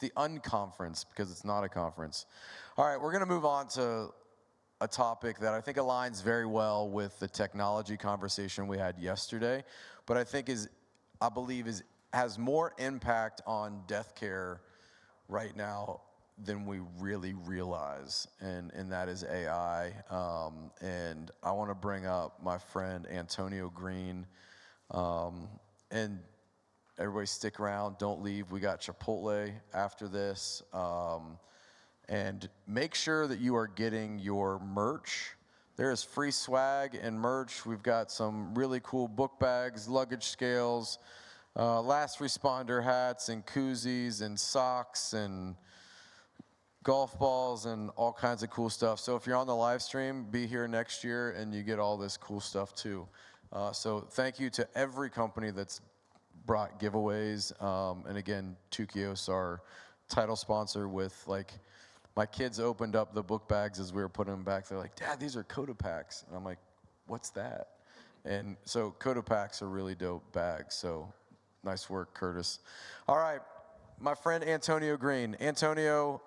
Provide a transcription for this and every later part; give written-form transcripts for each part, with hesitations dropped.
the unconference, because it's not a conference. All right, we're going to move on to a topic that I think aligns very well with the technology conversation we had yesterday, but I believe has more impact on death care right now than we really realize, and that is AI. And I want to bring up my friend Antonio Green, and everybody stick around, don't leave. We got Chipotle after this. And make sure that you are getting your merch. There is free swag and merch. We've got some really cool book bags, luggage scales, last responder hats and koozies and socks and golf balls and all kinds of cool stuff. So if you're on the live stream, be here next year and you get all this cool stuff too. So thank you to every company that's brought giveaways. And again, Tukios, our title sponsor, with my kids opened up the book bags as we were putting them back. They're like, Dad, these are Coda packs. And I'm like, what's that? And so Coda packs are really dope bags. So nice work, Curtis. All right, my friend Antonio Green. Antonio,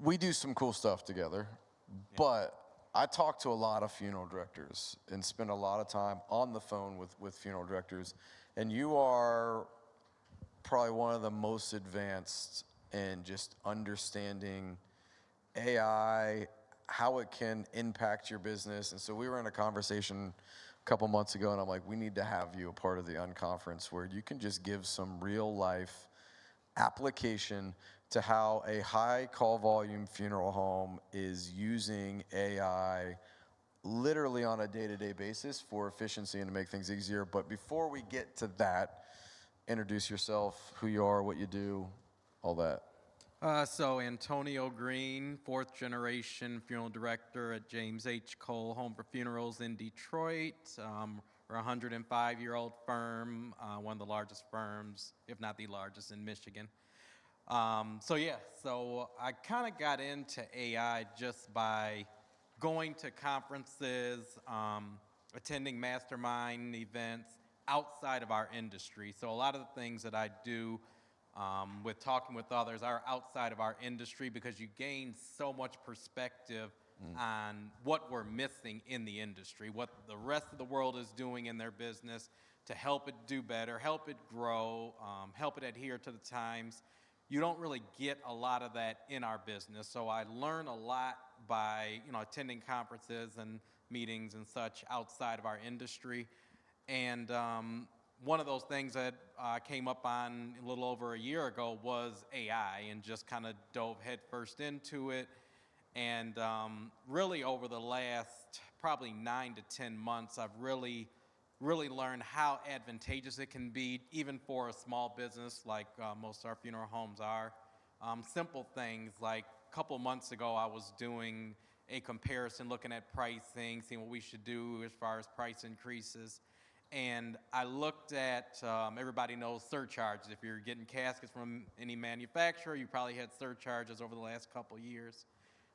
we do some cool stuff together, but I talk to a lot of funeral directors and spend a lot of time on the phone with funeral directors. And you are probably one of the most advanced in just understanding AI, how it can impact your business. And so we were in a conversation a couple months ago, and I'm like, we need to have you a part of the unconference where you can just give some real life application to how a high call volume funeral home is using AI literally on a day-to-day basis for efficiency and to make things easier. But before we get to that, introduce yourself, who you are, what you do, all that. So Antonio Green, fourth generation funeral director at James H. Cole Home for Funerals in Detroit. We're a 105-year-old firm, one of the largest firms, if not the largest in Michigan. So I kind of got into AI just by going to conferences, attending mastermind events outside of our industry. So a lot of the things that I do with talking with others are outside of our industry, because you gain so much perspective on what we're missing in the industry, what the rest of the world is doing in their business to help it do better, help it grow, help it adhere to the times. You don't really get a lot of that in our business. So I learn a lot by attending conferences and meetings and such outside of our industry. And one of those things that came up on a little over a year ago was AI, and just kind of dove headfirst into it. And really over the last probably 9 to 10 months, I've really learned how advantageous it can be, even for a small business like most of our funeral homes are. Simple things like a couple months ago, I was doing a comparison, looking at pricing, seeing what we should do as far as price increases. And I looked at, everybody knows surcharges. If you're getting caskets from any manufacturer, you probably had surcharges over the last couple years.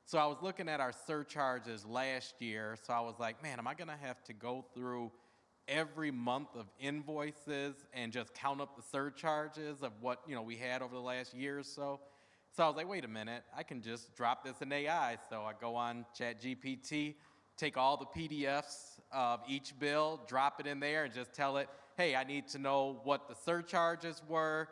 So I was looking at our surcharges last year. So I was like, man, am I gonna have to go through every month of invoices and just count up the surcharges of what we had over the last year or so? So I was like, wait a minute, I can just drop this in AI. So I go on ChatGPT, take all the PDFs of each bill, drop it in there, and just tell it, hey, I need to know what the surcharges were,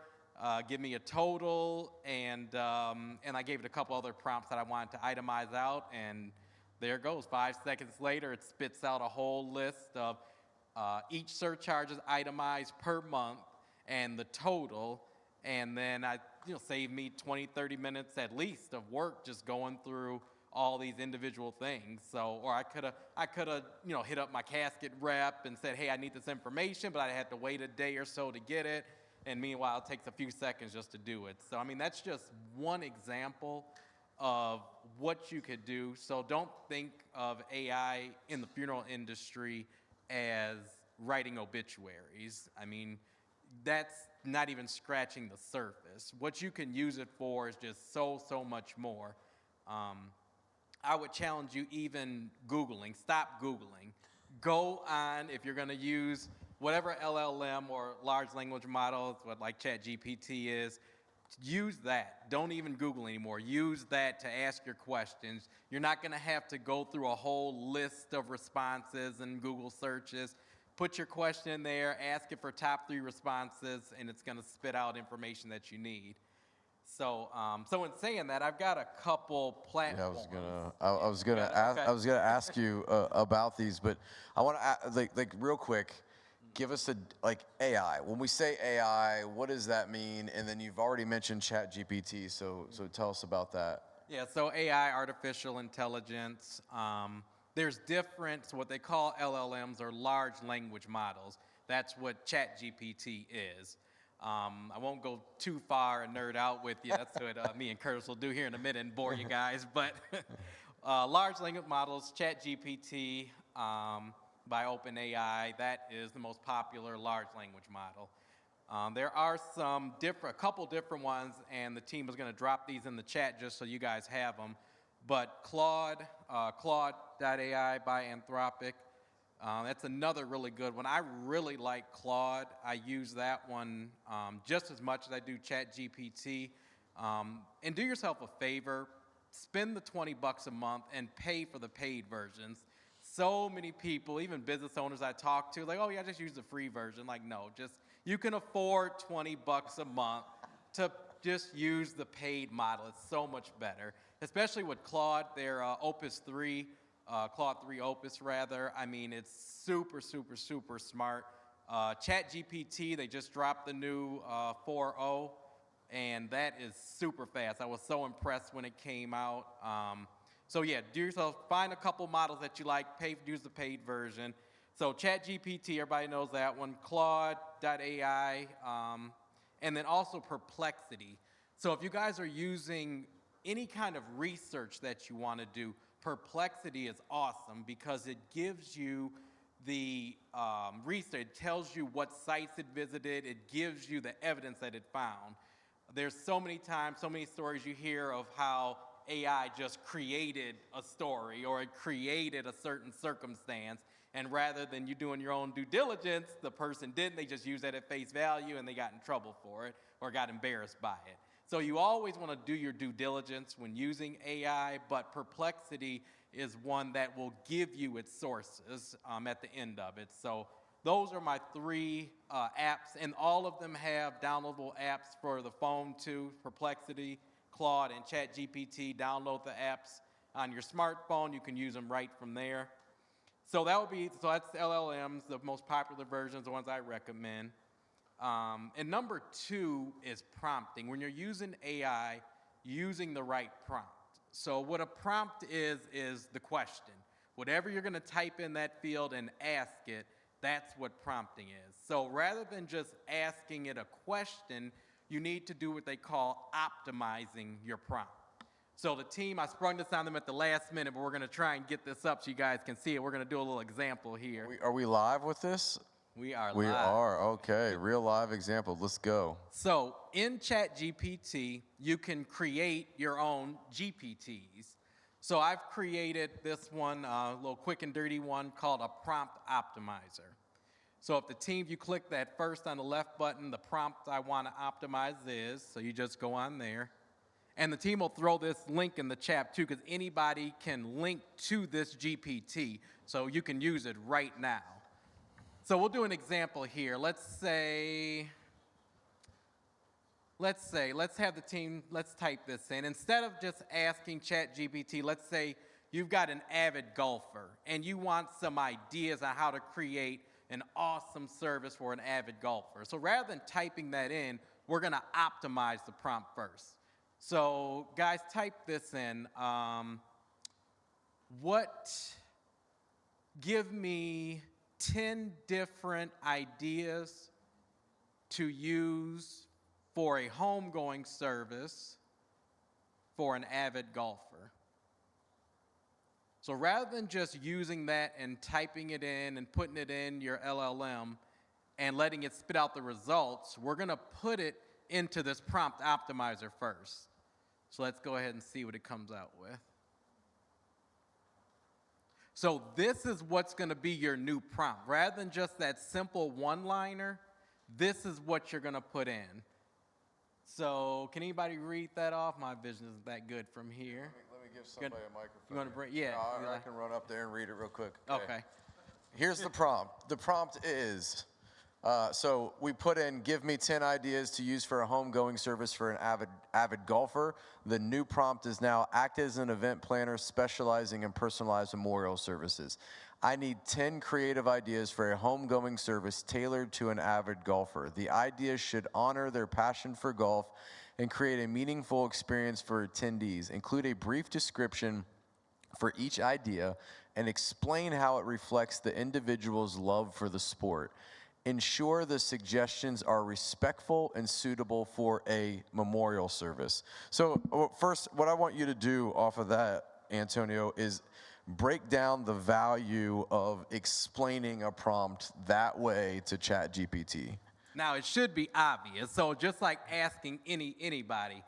give me a total, and I gave it a couple other prompts that I wanted to itemize out, and there it goes. 5 seconds later, it spits out a whole list of each surcharge is itemized per month and the total, and then saved me 20, 30 minutes at least of work just going through all these individual things. So, or I could have hit up my casket rep and said, hey, I need this information, but I had to wait a day or so to get it. And meanwhile, it takes a few seconds just to do it. So, I mean, that's just one example of what you could do. So don't think of AI in the funeral industry as writing obituaries. I mean, that's not even scratching the surface. What you can use it for is just so much more. I would challenge you even Googling. Stop Googling. Go on, if you're going to use whatever LLM or large language models, what like ChatGPT is, use that. Don't even Google anymore. Use that to ask your questions. You're not going to have to go through a whole list of responses and Google searches. Put your question in there, ask it for top 3 responses, and it's going to spit out information that you need. So, so in saying that, I've got a couple platforms. Yeah, I was gonna ask you about these, but I want to like real quick. Give us like AI. When we say AI, what does that mean? And then you've already mentioned ChatGPT, so tell us about that. Yeah, so AI, artificial intelligence. There's different, what they call LLMs or large language models. That's what ChatGPT is. I won't go too far and nerd out with you. That's what me and Curtis will do here in a minute and bore you guys. But large language models, ChatGPT by OpenAI, that is the most popular large language model. There are a couple different ones, and the team is going to drop these in the chat just so you guys have them. But Claude, Claude.ai by Anthropic, that's another really good one. I really like Claude. I use that one just as much as I do ChatGPT. And do yourself a favor, spend the $20 a month and pay for the paid versions. So many people, even business owners I talk to, like, oh yeah, just use the free version. Like, no, just you can afford $20 a month to just use the paid model. It's so much better, especially with Claude, their Opus 3, Claude 3 Opus rather. I mean, it's super, super, super smart. ChatGPT, they just dropped the new 4.0, and that is super fast. I was so impressed when it came out. So yeah, do yourself, find a couple models that you like, use the paid version. So ChatGPT, everybody knows that one, Claude.ai, and then also Perplexity. So if you guys are using any kind of research that you want to do, Perplexity is awesome because it gives you the research. It tells you what sites it visited. It gives you the evidence that it found. There's so many times, so many stories you hear of how AI just created a story or it created a certain circumstance, and rather than you doing your own due diligence, the person didn't. They just used that at face value and they got in trouble for it or got embarrassed by it. So you always want to do your due diligence when using AI, but Perplexity is one that will give you its sources at the end of it. So those are my 3 apps, and all of them have downloadable apps for the phone too. Perplexity, Claude, and ChatGPT. Download the apps on your smartphone. You can use them right from there. So that's the LLMs, the most popular versions, the ones I recommend. And number 2 is prompting. When you're using AI, using the right prompt. So what a prompt is the question. Whatever you're going to type in that field and ask it, that's what prompting is. So rather than just asking it a question, you need to do what they call optimizing your prompt. So the team, I sprung this on them at the last minute, but we're going to try and get this up so you guys can see it. We're going to do a little example here. Are we live with this? We are live. We are, okay. Real live example. Let's go. So in ChatGPT, you can create your own GPTs. So I've created this one, a little quick and dirty one called a prompt optimizer. So if the team, you click that first on the left button, the prompt I want to optimize is, so you just go on there. And the team will throw this link in the chat too, because anybody can link to this GPT, so you can use it right now. So we'll do an example here. Let's have the team, let's type this in. Instead of just asking ChatGPT, let's say you've got an avid golfer and you want some ideas on how to create an awesome service for an avid golfer. So rather than typing that in, we're going to optimize the prompt first. So guys, type this in. Give me 10 different ideas to use for a homegoing service for an avid golfer. So rather than just using that and typing it in and putting it in your LLM and letting it spit out the results, we're going to put it into this prompt optimizer first. So let's go ahead and see what it comes out with. So this is what's going to be your new prompt. Rather than just that simple one-liner, this is what you're going to put in. So can anybody read that off? My vision isn't that good from here. Let me give somebody a microphone. You want to bring? Yeah. I can run up there and read it real quick. Okay. Here's the prompt. The prompt is, so we put in, give me 10 ideas to use for a home-going service for an avid golfer. The new prompt is now, act as an event planner specializing in personalized memorial services. I need 10 creative ideas for a home-going service tailored to an avid golfer. The ideas should honor their passion for golf and create a meaningful experience for attendees. Include a brief description for each idea and explain how it reflects the individual's love for the sport. Ensure the suggestions are respectful and suitable for a memorial service. So first, what I want you to do off of that, Antonio, is break down the value of explaining a prompt that way to ChatGPT. Now, it should be obvious. So just like asking anybody,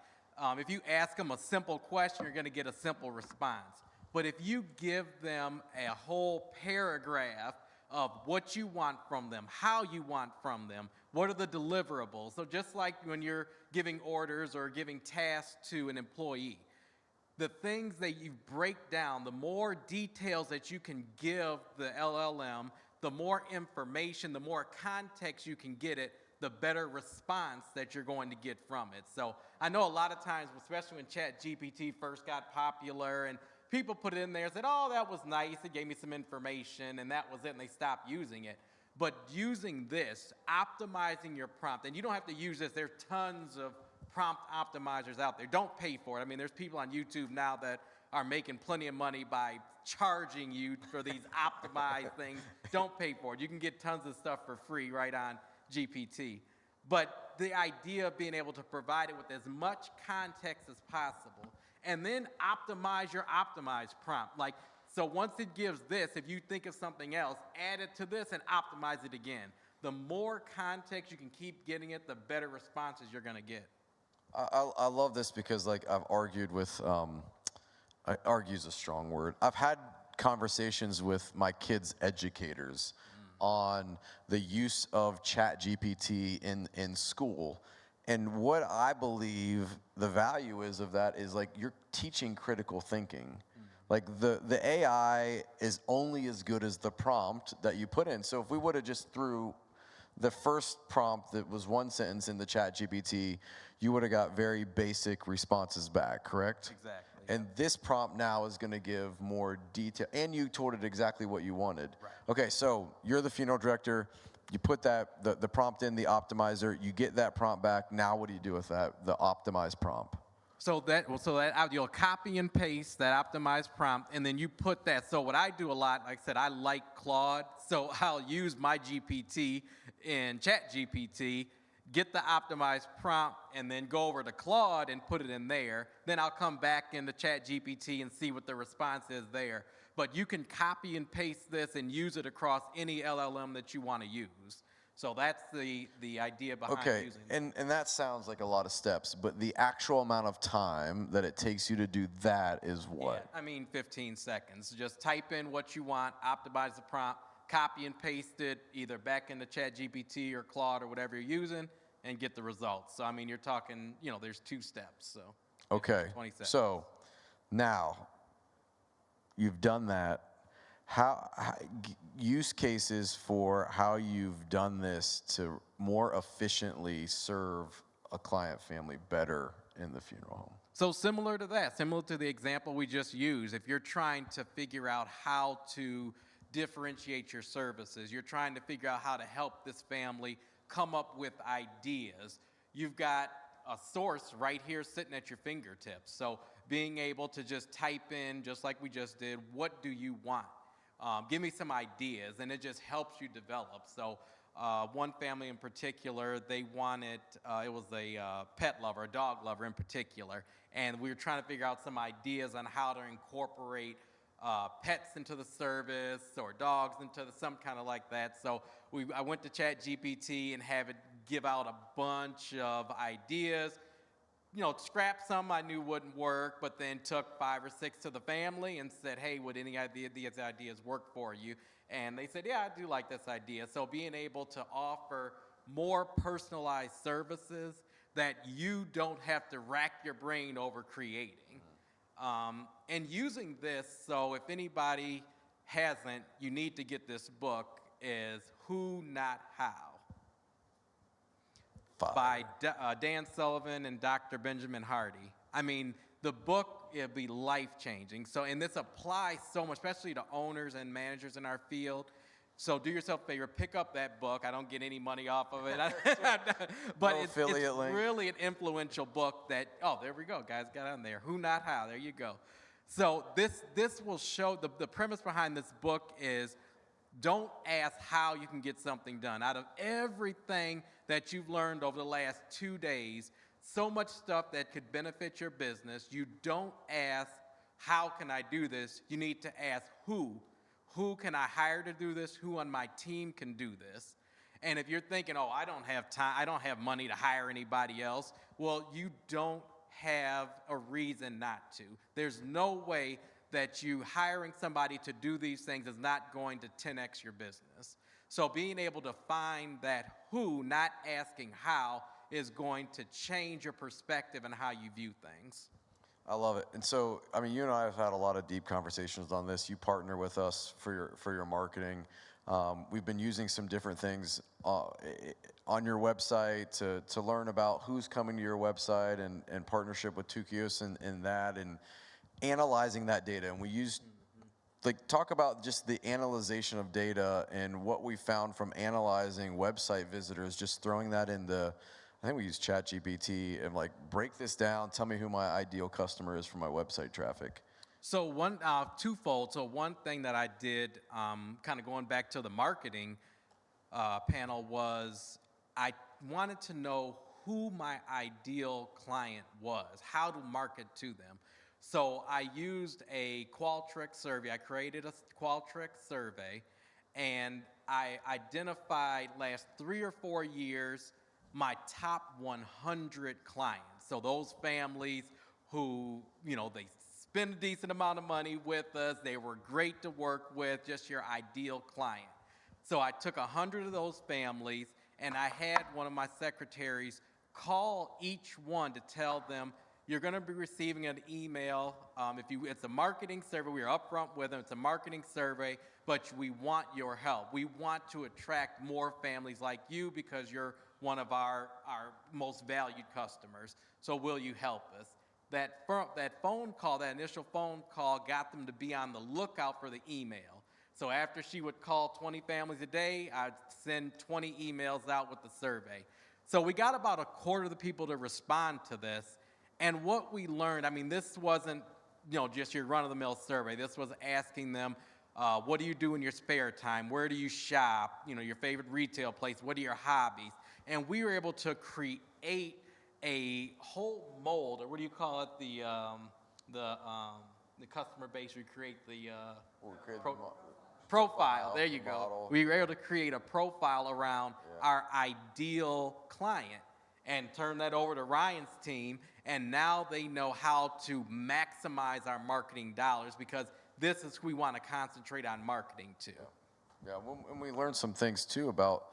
if you ask them a simple question, you're going to get a simple response. But if you give them a whole paragraph of what you want from them, how you want from them, what are the deliverables. So just like when you're giving orders or giving tasks to an employee, the things that you break down, the more details that you can give the LLM, the more information, the more context you can get it, the better response that you're going to get from it. So I know a lot of times, especially when ChatGPT first got popular and people put it in there and said, oh, that was nice, it gave me some information, and that was it, and they stopped using it. But using this, optimizing your prompt, and you don't have to use this, there are tons of prompt optimizers out there. Don't pay for it. I mean, there's people on YouTube now that are making plenty of money by charging you for these optimized things. Don't pay for it. You can get tons of stuff for free right on GPT. But the idea of being able to provide it with as much context as possible, and then optimize your optimized prompt. Like, so once it gives this, if you think of something else, add it to this and optimize it again. The more context you can keep getting it, the better responses you're going to get. I love this because, like, I've argued with, argue's a strong word. I've had conversations with my kids' educators on the use of ChatGPT in school. And what I believe the value is of that is, like, you're teaching critical thinking. Like, the AI is only as good as the prompt that you put in. So if we would have just threw the first prompt that was one sentence in the ChatGPT, you would have got very basic responses back, correct? Exactly. And this prompt now is going to give more detail, and you told it exactly what you wanted. Right. Okay, so you're the funeral director. You put that the prompt in the optimizer. You get that prompt back. Now, what do you do with that? The optimized prompt. So that you'll copy and paste that optimized prompt, and then you put that. So what I do a lot, like I said, I like Claude, so I'll use my GPT in ChatGPT, get the optimized prompt, and then go over to Claude and put it in there. Then I'll come back into ChatGPT and see what the response is there. But you can copy and paste this and use it across any LLM that you want to use. So that's the idea behind using it. And that sounds like a lot of steps, but the actual amount of time that it takes you to do that is what? Yeah, I mean 15 seconds. Just type in what you want, optimize the prompt, copy and paste it either back into ChatGPT or Claude or whatever you're using, and get the results. So I mean, you're talking, there's 2 steps. So okay. 20 seconds. So now you've done that. How use cases for how you've done this to more efficiently serve a client family better in the funeral home? So similar to that, similar to the example we just used, if you're trying to figure out how to differentiate your services, you're trying to figure out how to help this family come up with ideas, you've got a source right here sitting at your fingertips. So being able to just type in, just like we just did, what do you want? Give me some ideas, and it just helps you develop. So one family in particular, they wanted, it was a pet lover, a dog lover in particular, and we were trying to figure out some ideas on how to incorporate pets into the service or dogs into some kind of like that. So I went to ChatGPT and have it give out a bunch of ideas. scrapped some I knew wouldn't work, but then took 5 or 6 to the family and said, hey, would any idea these ideas work for you? And they said, yeah, I do like this idea. So being able to offer more personalized services that you don't have to rack your brain over creating. And using this, so if anybody hasn't, you need to get this book, is Who Not How by Dan Sullivan and Dr. Benjamin Hardy. I mean, the book, it'll be life-changing. So, and this applies so much, especially to owners and managers in our field. So do yourself a favor, pick up that book. I don't get any money off of it. But No it's link. really an influential book that, oh, there we go, guys, got on there. Who Not How, there you go. So this will show, the premise behind this book is, don't ask how you can get something done. Out of everything that you've learned over the last 2 days, so much stuff that could benefit your business, you don't ask, how can I do this? You need to ask who. Who can I hire to do this? Who on my team can do this? And if you're thinking, oh, I don't have time, I don't have money to hire anybody else, well, you don't have a reason not to. There's no way that you hiring somebody to do these things is not going to 10x your business. So being able to find that who, not asking how, is going to change your perspective and how you view things. I love it. And so, I mean, you and I have had a lot of deep conversations on this. You partner with us for your marketing. We've been using some different things on your website to learn about who's coming to your website and partnership with Tukios and that, and analyzing that data. And we used, talk about just the analyzation of data and what we found from analyzing website visitors, just throwing that in I think we use ChatGPT and break this down, tell me who my ideal customer is for my website traffic. So twofold. So one thing that I did, kind of going back to the marketing panel, was I wanted to know who my ideal client was, how to market to them. So I used a Qualtrics survey. I created a Qualtrics survey, and I identified last 3 or 4 years my top 100 clients. So those families who, they spend a decent amount of money with us, they were great to work with, just your ideal client. So I took 100 of those families, and I had one of my secretaries call each one to tell them, you're going to be receiving an email. It's a marketing survey. We are upfront with them. It's a marketing survey, but we want your help. We want to attract more families like you because you're one of our most valued customers. So will you help us? That phone call, that initial phone call, got them to be on the lookout for the email. So after she would call 20 families a day, I'd send 20 emails out with the survey. So we got about a quarter of the people to respond to this. And what we learned, I mean, this wasn't, just your run-of-the-mill survey. This was asking them, what do you do in your spare time? Where do you shop? Your favorite retail place. What are your hobbies? And we were able to create a whole mold, or what do you call it? The customer base. We create the profile. There you go. Model. We were able to create a profile around our ideal client and turn that over to Ryan's team. And now they know how to maximize our marketing dollars, because this is who we want to concentrate on marketing to. Yeah, and we learned some things too about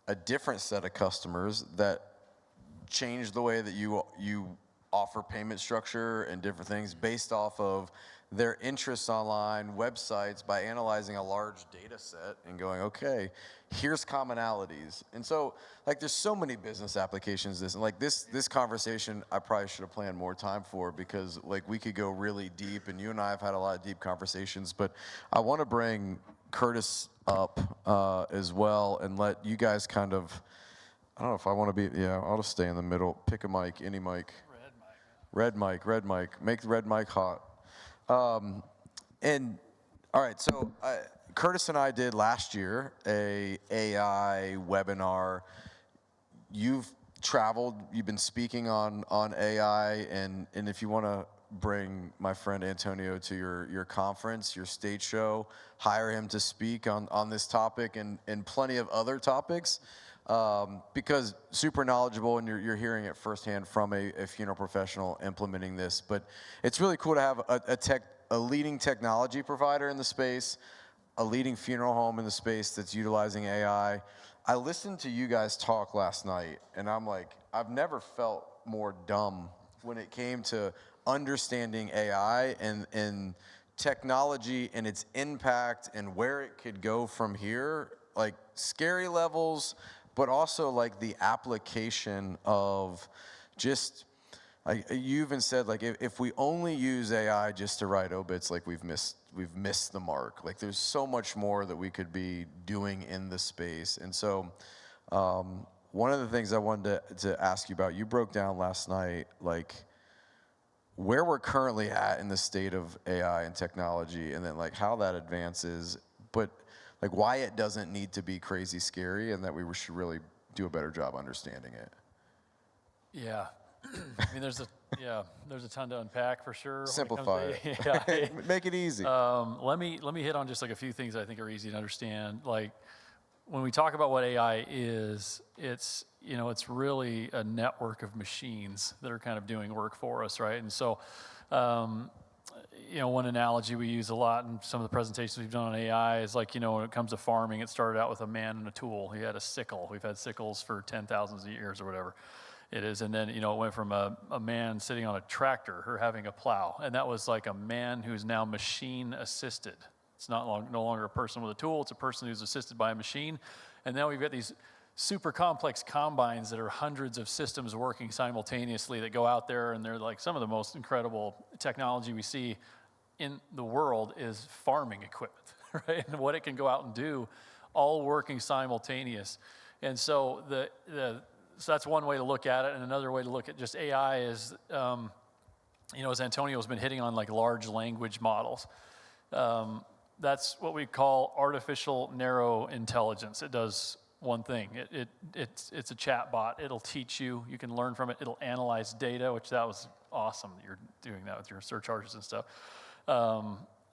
a different set of customers that change the way that you offer payment structure and different things based off of their interests online, websites, by analyzing a large data set and going, okay, here's commonalities. And so, there's so many business applications this, and this conversation I probably should have planned more time for, because we could go really deep, and you and I have had a lot of deep conversations, but I want to bring Curtis up as well and let you guys kind of, I don't know if I want to be, I'll just stay in the middle, pick a mic, any mic. Red mic, make the red mic hot. And all right, so Curtis and I did last year a AI webinar. You've traveled, you've been speaking on AI, and if you want to bring my friend Antonio to your conference, your stage show, hire him to speak on this topic and plenty of other topics. because super knowledgeable, and you're hearing it firsthand from a funeral professional implementing this. But it's really cool to have a leading technology provider in the space, a leading funeral home in the space that's utilizing AI. I listened to you guys talk last night, and I'm like, I've never felt more dumb when it came to understanding AI and technology and its impact and where it could go from here, like scary levels, but also like the application of just, like you even said, like if we only use AI just to write obits, like we've missed the mark. Like there's so much more that we could be doing in the space. And so one of the things I wanted to ask you about, you broke down last night, like where we're currently at in the state of AI and technology, and then like how that advances, but like why it doesn't need to be crazy scary, and that we should really do a better job understanding it. Yeah. I mean, there's a ton to unpack for sure. Simplify it. Yeah. Make it easy. Let me hit on just like a few things I think are easy to understand. Like when we talk about what AI is, it's really a network of machines that are kind of doing work for us, right? And so, one analogy we use a lot in some of the presentations we've done on AI is like, when it comes to farming, it started out with a man and a tool. He had a sickle. We've had sickles for 10,000 years or whatever it is. And then, it went from a man sitting on a tractor or having a plow. And that was like a man who's now machine assisted. It's no longer a person with a tool. It's a person who's assisted by a machine. And now we've got these super complex combines that are hundreds of systems working simultaneously that go out there, and they're like some of the most incredible technology we see in the world is farming equipment, right? And what it can go out and do, all working simultaneous. And so so that's one way to look at it, and another way to look at just AI is, as Antonio's been hitting on, like large language models. That's what we call artificial narrow intelligence. It does one thing. It's a chat bot. It'll teach you. You can learn from it. It'll analyze data, which that was awesome that you're doing that with your surcharges and stuff.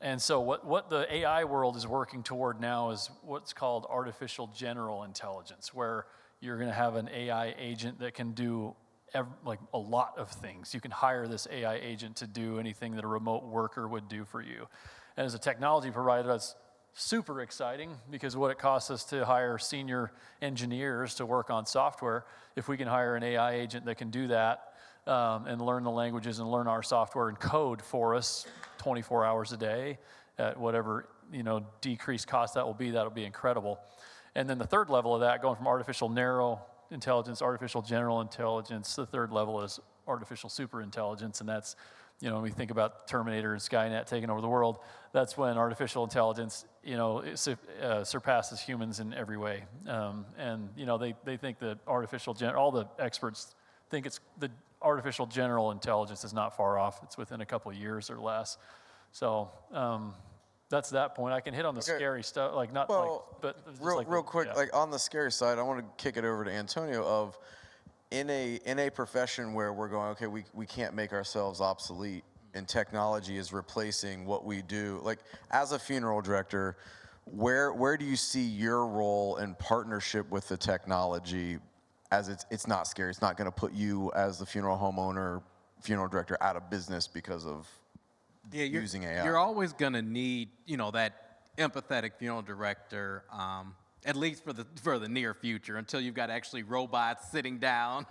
And so what the AI world is working toward now is what's called artificial general intelligence, where you're going to have an AI agent that can do like a lot of things. You can hire this AI agent to do anything that a remote worker would do for you. And as a technology provider, that's super exciting because what it costs us to hire senior engineers to work on software, if we can hire an AI agent that can do that and learn the languages and learn our software and code for us 24 hours a day at whatever decreased cost that'll be incredible. And then the third level of that, going from artificial narrow intelligence, artificial general intelligence, the third level is artificial super intelligence, and that's when we think about Terminator and Skynet taking over the world, that's when artificial intelligence, surpasses humans in every way. And they think that all the experts think the artificial general intelligence is not far off. It's within a couple of years or less. So that's that point. I can hit on the scary stuff, real quick, like on the scary side, I want to kick it over to Antonio of, in a profession where we're going, okay, we can't make ourselves obsolete, and technology is replacing what we do. Like as a funeral director, where do you see your role in partnership with the technology, as it's not scary, it's not going to put you as the funeral homeowner, funeral director out of business because of using AI? You're always going to need, that empathetic funeral director, at least for the near future, until you've got actually robots sitting down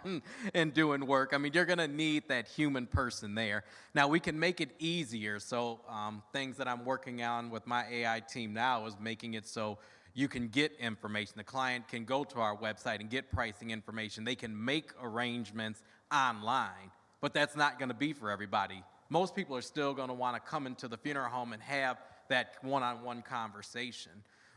and doing work. I mean, you're going to need that human person there. Now, we can make it easier. So things that I'm working on with my AI team now is making it so you can get information. The client can go to our website and get pricing information. They can make arrangements online, but that's not going to be for everybody. Most people are still going to want to come into the funeral home and have that one-on-one conversation.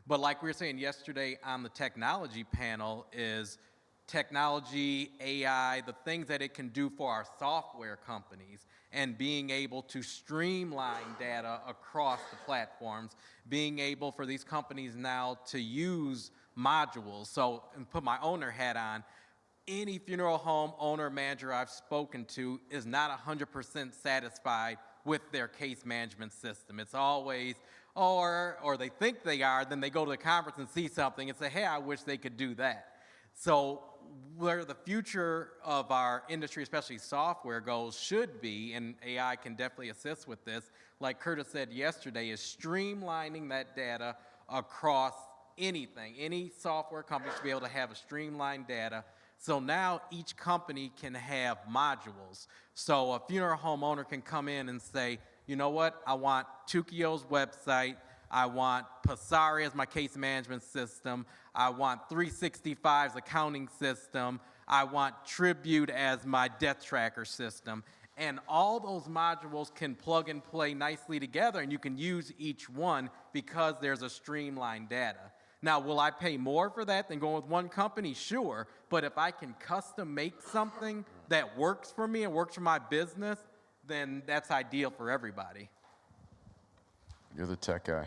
But like we were saying yesterday on the technology panel, is technology, AI, the things that it can do for our software companies, and being able to streamline data across the platforms, being able for these companies now to use modules. So, and put my owner hat on, any funeral home owner manager I've spoken to is not 100% satisfied with their case management system. It's always, or they think they are, then they go to the conference and see something and say, hey, I wish they could do that. So where the future of our industry, especially software, goes should be, and AI can definitely assist with this, like Curtis said yesterday, is streamlining that data across anything. Any software company should be able to have a streamlined data. So now each company can have modules. So a funeral home owner can come in and say, you know what, I want Tukios website, I want Passari as my case management system, I want 365's accounting system, I want Tribute as my death tracker system. And all those modules can plug and play nicely together, and you can use each one because there's a streamlined data. Now, will I pay more for that than going with one company? Sure, but if I can custom make something that works for me and works for my business, then that's ideal for everybody. You're the tech guy.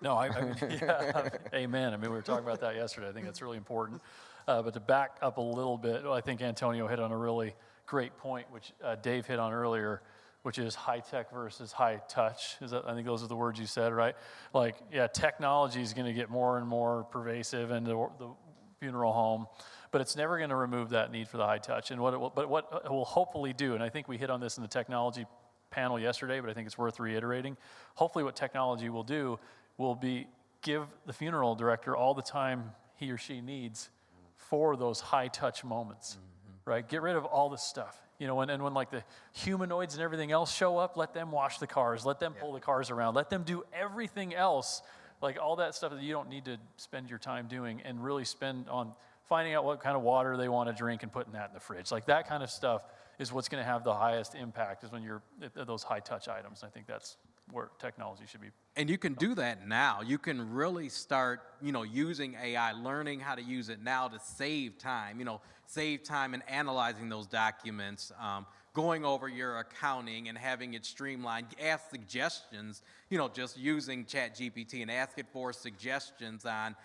No, I mean, yeah, amen. I mean, we were talking about that yesterday. I think that's really important. But to back up a little bit, I think Antonio hit on a really great point, which Dave hit on earlier, which is high tech versus high touch. I think those are the words you said, right? Like, yeah, technology is going to get more and more pervasive in the funeral home, but it's never going to remove that need for the high touch. And what it will hopefully do, and I think we hit on this in the technology panel yesterday, but I think it's worth reiterating. Hopefully what technology will do will be give the funeral director all the time he or she needs for those high touch moments, right? Get rid of all this stuff. You know, and when like the humanoids and everything else show up, let them wash the cars, let them pull the cars around, let them do everything else, like all that stuff that you don't need to spend your time doing, and really spend on finding out what kind of water they want to drink and putting that in the fridge. Like that kind of stuff is what's going to have the highest impact, is when you're at those high touch items. I think that's where technology should be. And you can do that now. You can really start, using AI, learning how to use it now to save time, save time in analyzing those documents, going over your accounting and having it streamlined, ask suggestions, just using ChatGPT and ask it for suggestions on,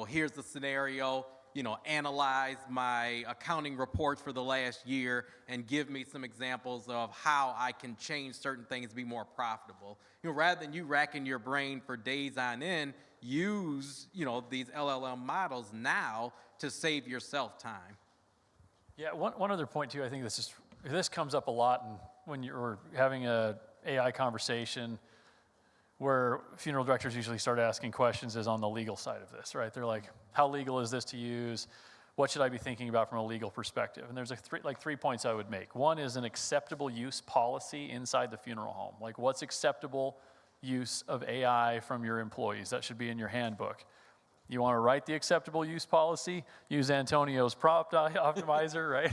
here's the scenario, analyze my accounting reports for the last year and give me some examples of how I can change certain things to be more profitable. Rather than you racking your brain for days on end, use, these LLM models now to save yourself time. Yeah, one other point too, I think this comes up a lot when you're having a AI conversation, where funeral directors usually start asking questions is on the legal side of this, right? They're like, how legal is this to use? What should I be thinking about from a legal perspective? And there's three points I would make. One is an acceptable use policy inside the funeral home. Like, what's acceptable use of AI from your employees? That should be in your handbook. You want to write the acceptable use policy, use Antonio's prompt optimizer, right?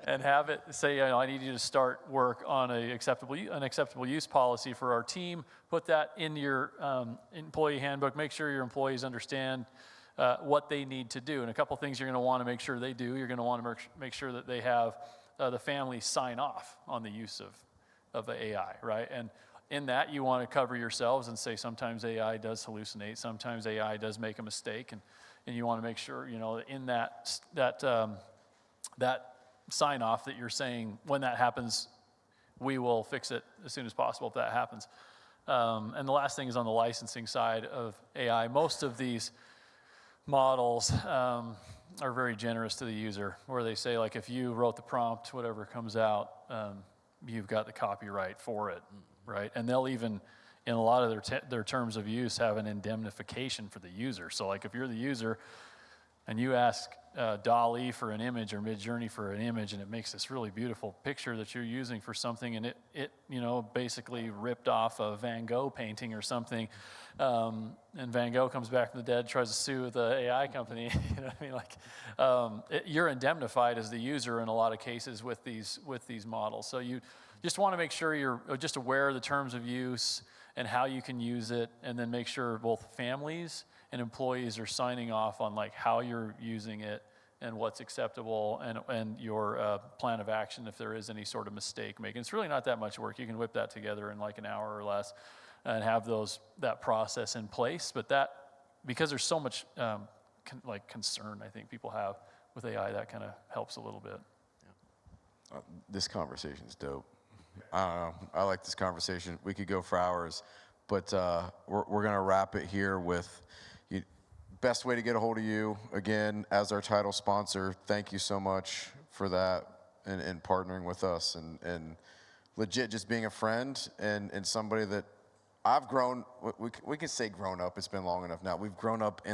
And have it say, I need you to start work on an acceptable use policy for our team. Put that in your employee handbook. Make sure your employees understand what they need to do. And a couple things you're going to want to make sure they do. You're going to want to make sure that they have the family sign off on the use of the AI, right? And in that, you want to cover yourselves and say sometimes AI does hallucinate, sometimes AI does make a mistake, and you want to make sure, in that sign off that you're saying, when that happens, we will fix it as soon as possible if that happens. And the last thing is on the licensing side of AI. Most of these models are very generous to the user, where they say, like, if you wrote the prompt, whatever comes out, you've got the copyright for it. Right, and they'll even, in a lot of their terms of use, have an indemnification for the user. So, like, if you're the user and you ask DALL-E for an image or Midjourney for an image, and it makes this really beautiful picture that you're using for something, and it basically ripped off a Van Gogh painting or something, and Van Gogh comes back from the dead, tries to sue the AI company. You know what I mean? You're indemnified as the user in a lot of cases with these models. So you just want to make sure you're just aware of the terms of use and how you can use it, and then make sure both families and employees are signing off on like how you're using it and what's acceptable, and your plan of action if there is any sort of mistake making. It's really not that much work. You can whip that together in like an hour or less and have that process in place. But that, because there's so much concern I think people have with AI, that kind of helps a little bit. This conversation's dope. I don't know. I like this conversation. We could go for hours, but we're going to wrap it here with best way to get a hold of you, again, as our title sponsor, thank you so much for that and partnering with us and legit just being a friend and somebody that I've grown, we can say grown up, it's been long enough now. We've grown up in